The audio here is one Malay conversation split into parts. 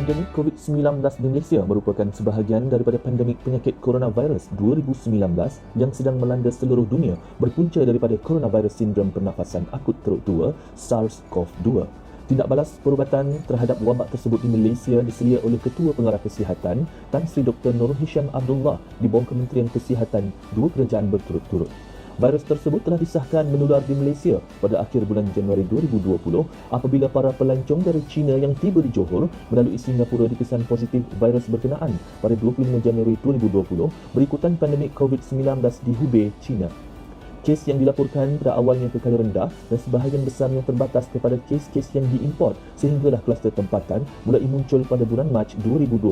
Pandemik COVID-19 di Malaysia merupakan sebahagian daripada pandemik penyakit coronavirus 2019 yang sedang melanda seluruh dunia berpunca daripada coronavirus sindrom pernafasan akut teruk tua SARS-CoV-2. Tindak balas perubatan terhadap wabak tersebut di Malaysia diselia oleh Ketua Pengarah Kesihatan Tan Sri Dr. Nurul Hisham Abdullah di bawah Kementerian Kesihatan dua kerajaan berturut-turut. Virus tersebut telah disahkan menular di Malaysia pada akhir bulan Januari 2020 apabila para pelancong dari China yang tiba di Johor melalui Singapura dikesan positif virus berkenaan pada 25 Januari 2020 berikutan pandemik COVID-19 di Hubei, China. Kes yang dilaporkan pada awalnya kekal rendah dan sebahagian besarnya terbatas kepada kes-kes yang diimport sehinggalah kluster tempatan mulai muncul pada bulan Mac 2020.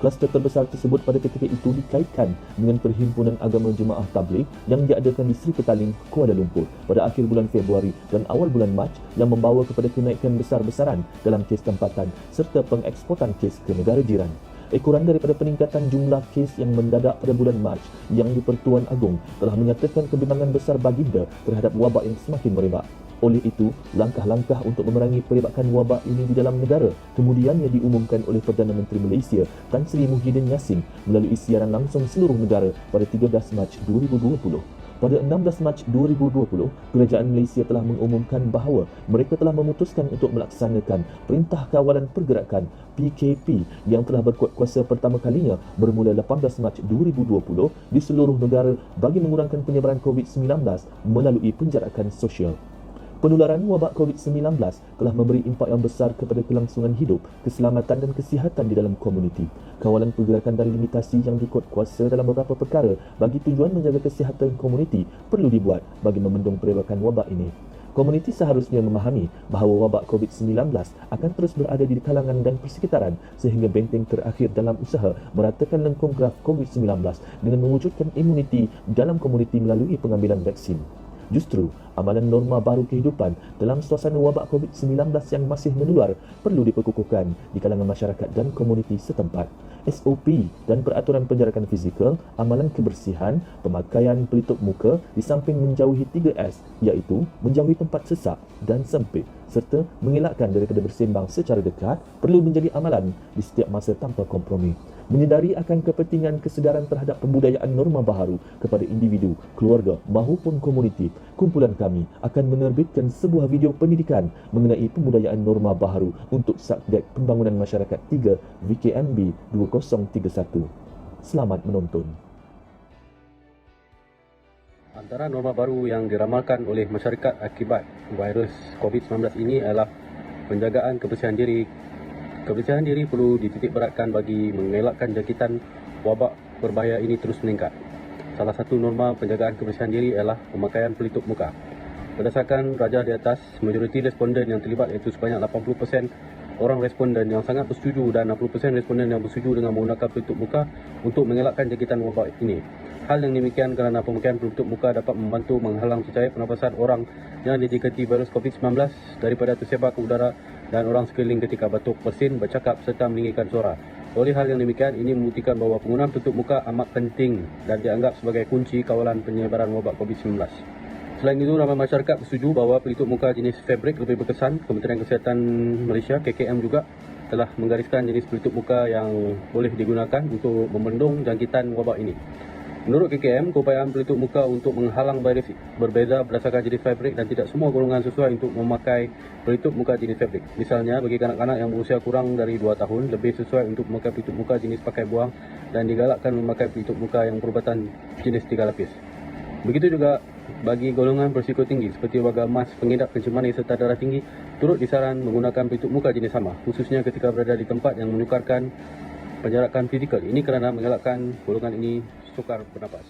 Kluster terbesar tersebut pada ketika itu dikaitkan dengan Perhimpunan Agama Jemaah Tabligh yang diadakan di Sri Petaling, Kuala Lumpur pada akhir bulan Februari dan awal bulan Mac yang membawa kepada kenaikan besar-besaran dalam kes tempatan serta pengeksportan kes ke negara jiran. Ekoran daripada peningkatan jumlah kes yang mendadak pada bulan Mac yang di-Pertuan Agong telah menyatakan kebimbangan besar baginda terhadap wabak yang semakin merebak. Oleh itu, langkah-langkah untuk memerangi perebakan wabak ini di dalam negara kemudiannya diumumkan oleh Perdana Menteri Malaysia Tan Sri Muhyiddin Yassin melalui siaran langsung seluruh negara pada 13 Mac 2020. Pada 16 Mac 2020, Kerajaan Malaysia telah mengumumkan bahawa mereka telah memutuskan untuk melaksanakan Perintah Kawalan Pergerakan PKP yang telah berkuat kuasa pertama kalinya bermula 18 Mac 2020 di seluruh negara bagi mengurangkan penyebaran COVID-19 melalui penjarakan sosial. Penularan wabak COVID-19 telah memberi impak yang besar kepada kelangsungan hidup, keselamatan dan kesihatan di dalam komuniti. Kawalan pergerakan dan limitasi yang dikuat kuasa dalam beberapa perkara bagi tujuan menjaga kesihatan komuniti perlu dibuat bagi membendung perebakan wabak ini. Komuniti seharusnya memahami bahawa wabak COVID-19 akan terus berada di kalangan dan persekitaran sehingga benteng terakhir dalam usaha meratakan lengkung graf COVID-19 dengan mewujudkan imuniti dalam komuniti melalui pengambilan vaksin. Justru, amalan norma baru kehidupan dalam suasana wabak COVID-19 yang masih menular perlu diperkukuhkan di kalangan masyarakat dan komuniti setempat. SOP dan peraturan penjarakan fizikal, amalan kebersihan, pemakaian pelitup muka di samping menjauhi 3S iaitu menjauhi tempat sesak dan sempit serta mengelakkan daripada bersembang secara dekat perlu menjadi amalan di setiap masa tanpa kompromi. Menyedari akan kepentingan kesedaran terhadap pembudayaan norma baharu kepada individu, keluarga maupun komuniti, kumpulan kami akan menerbitkan sebuah video pendidikan mengenai pembudayaan norma baharu untuk Subdek Pembangunan Masyarakat 3 VKMB 2031. Selamat menonton. Antara norma baru yang diramalkan oleh masyarakat akibat virus COVID-19 ini adalah penjagaan kebersihan diri. Kebersihan diri perlu dititik beratkan bagi mengelakkan jangkitan wabak berbahaya ini terus meningkat. Salah satu norma penjagaan kebersihan diri ialah pemakaian pelitup muka. Berdasarkan rajah di atas, majoriti responden yang terlibat iaitu sebanyak 80% orang responden yang sangat bersetuju dan 60% responden yang bersetuju dengan menggunakan pelitup muka untuk mengelakkan jangkitan wabak ini. Hal yang demikian kerana pemakaian pelitup muka dapat membantu menghalang cecair pernafasan orang yang didekati virus COVID-19 daripada tersebar ke udara dan orang sekeliling ketika batuk, bersin, bercakap serta meninggikan suara. Oleh hal yang demikian, ini membuktikan bahawa penggunaan pelitup muka amat penting dan dianggap sebagai kunci kawalan penyebaran wabak COVID-19. Selain itu, ramai masyarakat bersetuju bahawa pelitup muka jenis fabrik lebih berkesan. Kementerian Kesihatan Malaysia, KKM juga telah menggariskan jenis pelitup muka yang boleh digunakan untuk membendung jangkitan wabak ini. Menurut KKM, keupayaan pelitup muka untuk menghalang virus berbeza berdasarkan jenis fabrik dan tidak semua golongan sesuai untuk memakai pelitup muka jenis fabrik. Misalnya, bagi kanak-kanak yang berusia kurang dari 2 tahun, lebih sesuai untuk memakai pelitup muka jenis pakai buang dan digalakkan memakai pelitup muka yang perubatan jenis 3 lapis. Begitu juga bagi golongan berisiko tinggi seperti warga emas, pengidap kencing manis serta darah tinggi, turut disaran menggunakan pelitup muka jenis sama, khususnya ketika berada di tempat yang menyukarkan penjarakan fizikal. Ini kerana mengelakkan golongan ini sukar bernapas.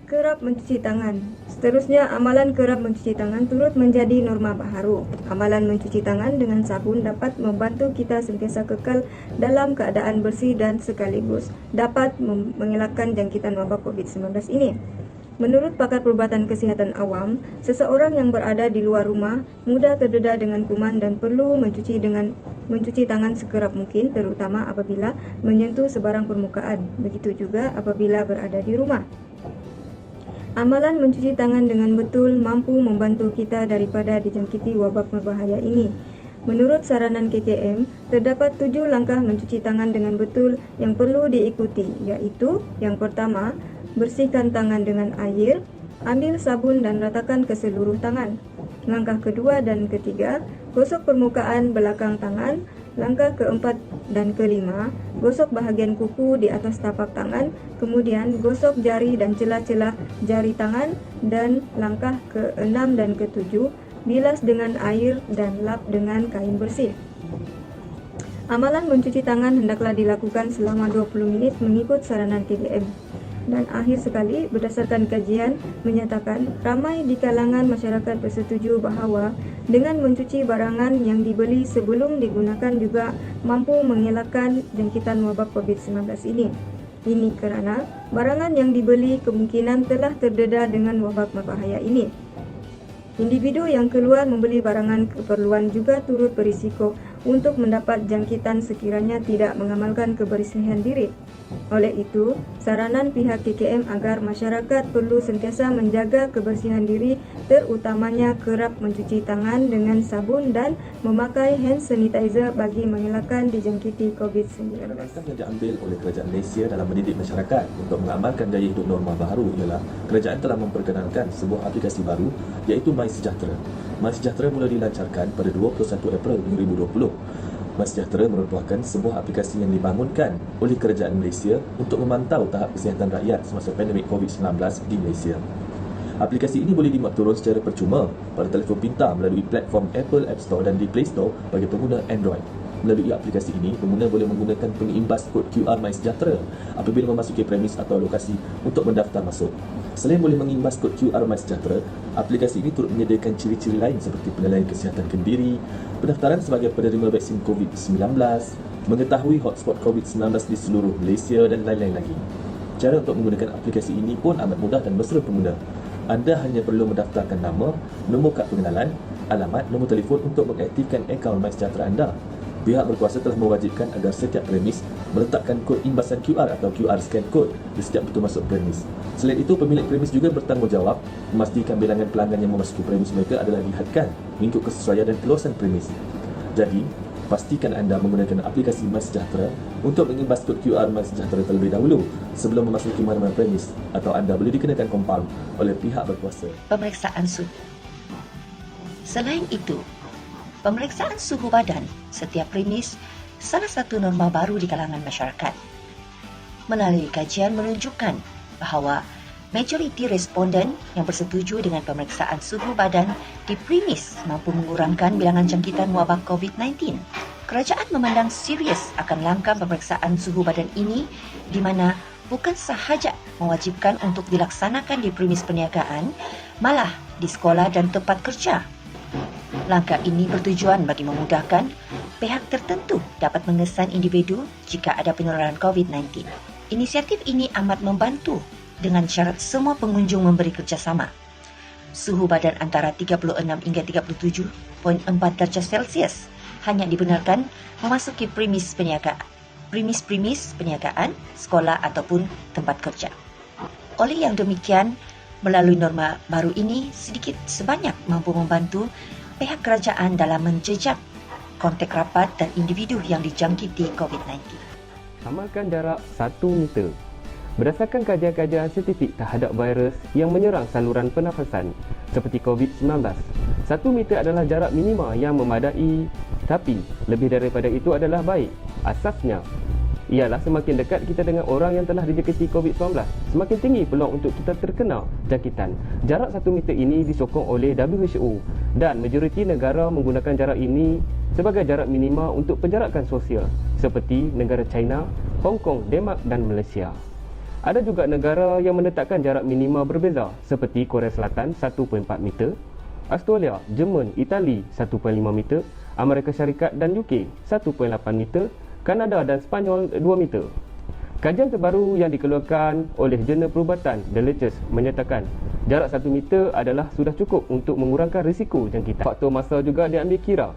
Kerap mencuci tangan. Seterusnya, amalan kerap mencuci tangan turut menjadi norma baharu. Amalan mencuci tangan dengan sabun dapat membantu kita sentiasa kekal dalam keadaan bersih dan sekaligus dapat mengelakkan jangkitan wabak COVID-19 ini. Menurut pakar perubatan kesihatan awam, seseorang yang berada di luar rumah mudah terdedah dengan kuman dan perlu mencuci tangan sekerap mungkin, terutama apabila menyentuh sebarang permukaan. Begitu juga apabila berada di rumah. Amalan mencuci tangan dengan betul mampu membantu kita daripada dijangkiti wabak berbahaya ini. Menurut saranan KKM, terdapat 7 langkah mencuci tangan dengan betul yang perlu diikuti, iaitu yang pertama, bersihkan tangan dengan air, ambil sabun dan ratakan ke seluruh tangan. Langkah kedua dan ketiga, gosok permukaan belakang tangan. Langkah keempat dan kelima, gosok bahagian kuku di atas tapak tangan, kemudian gosok jari dan celah-celah jari tangan, dan langkah keenam dan ketujuh, bilas dengan air dan lap dengan kain bersih. Amalan mencuci tangan hendaklah dilakukan selama 20 menit mengikut saranan KKM. Dan akhir sekali, berdasarkan kajian menyatakan ramai di kalangan masyarakat bersetuju bahawa dengan mencuci barangan yang dibeli sebelum digunakan juga mampu mengelakkan jangkitan wabak COVID-19 ini. Ini kerana barangan yang dibeli kemungkinan telah terdedah dengan wabak berbahaya ini. Individu yang keluar membeli barangan keperluan juga turut berisiko untuk mendapat jangkitan sekiranya tidak mengamalkan kebersihan diri. Oleh itu, saranan pihak KKM agar masyarakat perlu sentiasa menjaga kebersihan diri, terutamanya kerap mencuci tangan dengan sabun dan memakai hand sanitizer bagi mengelakkan dijangkiti COVID-19. Langkah yang diambil oleh Kerajaan Malaysia dalam mendidik masyarakat untuk mengamalkan gaya hidup norma baharu ialah kerajaan telah memperkenalkan sebuah aplikasi baru iaitu MySejahtera. MySejahtera mula dilancarkan pada 21 April 2020. MySejahtera merupakan sebuah aplikasi yang dibangunkan oleh Kerajaan Malaysia untuk memantau tahap kesihatan rakyat semasa pandemik COVID-19 di Malaysia. Aplikasi ini boleh dimuat turun secara percuma pada telefon pintar melalui platform Apple App Store dan di Play Store bagi pengguna Android. Melalui aplikasi ini, pengguna boleh menggunakan pengimbas kod QR MySejahtera apabila memasuki premis atau lokasi untuk mendaftar masuk. Selain boleh mengimbas kod QR MySejahtera, aplikasi ini turut menyediakan ciri-ciri lain seperti penilaian kesihatan kendiri, pendaftaran sebagai penerima vaksin COVID-19, mengetahui hotspot COVID-19 di seluruh Malaysia dan lain-lain lagi. Cara untuk menggunakan aplikasi ini pun amat mudah dan berseru pengguna. Anda hanya perlu mendaftarkan nama, nombor kad pengenalan, alamat, nombor telefon untuk mengaktifkan akaun MySejahtera anda. Pihak berkuasa telah mewajibkan agar setiap premis meletakkan kod imbasan QR atau QR scan code di setiap pintu masuk premis. Selain itu, pemilik premis juga bertanggungjawab memastikan bilangan pelanggan yang memasuki premis mereka adalah dilihatkan mengikut kesesuaian dan keluasan premis. Jadi, pastikan anda menggunakan aplikasi MySejahtera untuk mengimbas kod QR MySejahtera terlebih dahulu sebelum memasuki mana-mana premis, atau anda boleh dikenakan kompaun oleh pihak berkuasa. Pemeriksaan suhu. Selain itu, pemeriksaan suhu badan setiap premis salah satu norma baru di kalangan masyarakat. Melalui kajian menunjukkan bahawa majoriti responden yang bersetuju dengan pemeriksaan suhu badan di premis mampu mengurangkan bilangan jangkitan wabak COVID-19. Kerajaan memandang serius akan langkah pemeriksaan suhu badan ini di mana bukan sahaja mewajibkan untuk dilaksanakan di premis perniagaan, malah di sekolah dan tempat kerja. Langkah ini bertujuan bagi memudahkan pihak tertentu dapat mengesan individu jika ada penularan COVID-19. Inisiatif ini amat membantu dengan syarat semua pengunjung memberi kerjasama. Suhu badan antara 36 hingga 37.4 darjah Celsius hanya dibenarkan memasuki premis perniagaan, sekolah ataupun tempat kerja. Oleh yang demikian, melalui norma baru ini sedikit sebanyak mampu membantu pihak kerajaan dalam menjejak kontak rapat dan individu yang dijangkiti COVID-19. Amalkan jarak 1 meter. Berdasarkan kajian-kajian saintifik terhadap virus yang menyerang saluran pernafasan seperti COVID-19, 1 meter adalah jarak minima yang memadai, tapi lebih daripada itu adalah baik. Asasnya ialah semakin dekat kita dengan orang yang telah dijangkiti COVID-19, semakin tinggi peluang untuk kita terkena jangkitan. Jarak 1 meter ini disokong oleh WHO dan majoriti negara menggunakan jarak ini sebagai jarak minima untuk penjarakan sosial seperti negara China, Hong Kong, Denmark dan Malaysia. Ada juga negara yang menetapkan jarak minima berbeza seperti Korea Selatan 1.4 meter, Australia, Jerman, Itali 1.5 meter, Amerika Syarikat dan UK 1.8 meter, Kanada dan Sepanyol 2 meter. Kajian terbaru yang dikeluarkan oleh Jurnal Perubatan The Latest menyatakan jarak 1 meter adalah sudah cukup untuk mengurangkan risiko jangkitan. Faktor masa juga diambil kira.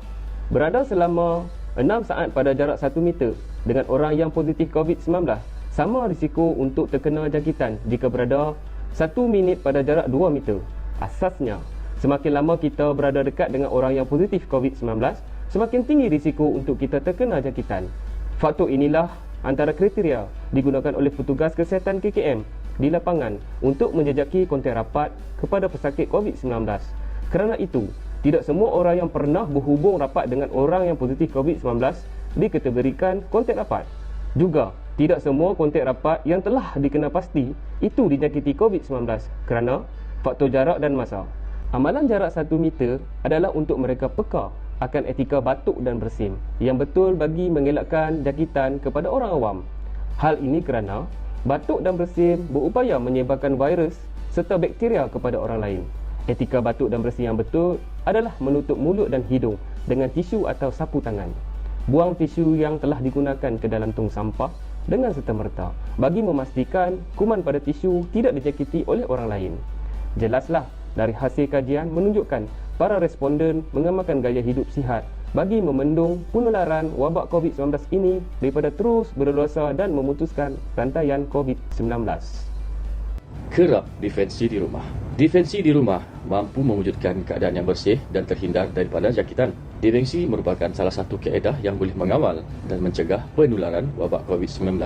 Berada selama 6 saat pada jarak 1 meter dengan orang yang positif COVID-19 sama risiko untuk terkena jangkitan jika berada 1 minit pada jarak 2 meter. Asasnya, semakin lama kita berada dekat dengan orang yang positif COVID-19, semakin tinggi risiko untuk kita terkena jangkitan. Faktor inilah antara kriteria digunakan oleh petugas kesihatan KKM di lapangan untuk menjejaki kontak rapat kepada pesakit COVID-19. Kerana itu, tidak semua orang yang pernah berhubung rapat dengan orang yang positif COVID-19 dikategorikan kontak rapat. Juga, tidak semua kontak rapat yang telah dikenal pasti itu dijangkiti COVID-19 kerana faktor jarak dan masa. Amalan jarak 1 meter adalah untuk mereka peka akan etika batuk dan bersin yang betul bagi mengelakkan jangkitan kepada orang awam. Hal ini kerana batuk dan bersin berupaya menyebarkan virus serta bakteria kepada orang lain. Etika batuk dan bersin yang betul adalah menutup mulut dan hidung dengan tisu atau sapu tangan. Buang tisu yang telah digunakan ke dalam tong sampah dengan serta-merta bagi memastikan kuman pada tisu tidak dijangkiti oleh orang lain. Jelaslah dari hasil kajian menunjukkan para responden mengamalkan gaya hidup sihat bagi memendung penularan wabak COVID-19 ini daripada terus berleluasa dan memutuskan rantaian COVID-19. Kerap defensi di rumah. Defensi di rumah mampu mewujudkan keadaan yang bersih dan terhindar daripada jangkitan. Defensi merupakan salah satu kaedah yang boleh mengawal dan mencegah penularan wabak COVID-19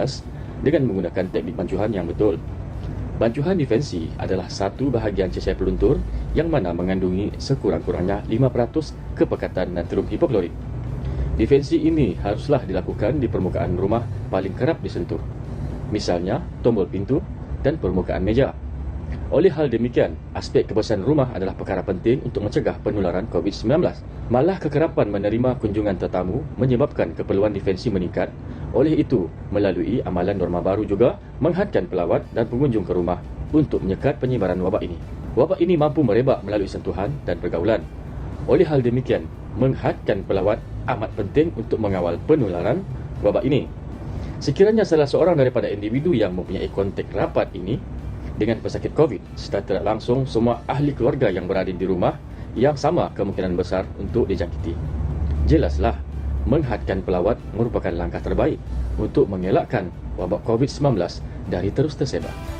dengan menggunakan teknik bancuhan yang betul. Bancuhan defensi adalah satu bahagian cecair peluntur yang mana mengandungi sekurang-kurangnya 5% kepekatan natrium hipoklorit. Defensi ini haruslah dilakukan di permukaan rumah paling kerap disentuh. Misalnya, tombol pintu dan permukaan meja. Oleh hal demikian, aspek kebersihan rumah adalah perkara penting untuk mencegah penularan COVID-19. Malah kekerapan menerima kunjungan tetamu menyebabkan keperluan defensi meningkat. Oleh itu, melalui amalan norma baru juga menghadkan pelawat dan pengunjung ke rumah untuk menyekat penyebaran wabak ini. Wabak ini mampu merebak melalui sentuhan dan pergaulan. Oleh hal demikian, menghadkan pelawat amat penting untuk mengawal penularan wabak ini. Sekiranya salah seorang daripada individu yang mempunyai kontak rapat ini dengan pesakit COVID, serta tidak langsung semua ahli keluarga yang berada di rumah yang sama kemungkinan besar untuk dijangkiti. Jelaslah, menghadkan pelawat merupakan langkah terbaik untuk mengelakkan wabak COVID-19 dari terus tersebar.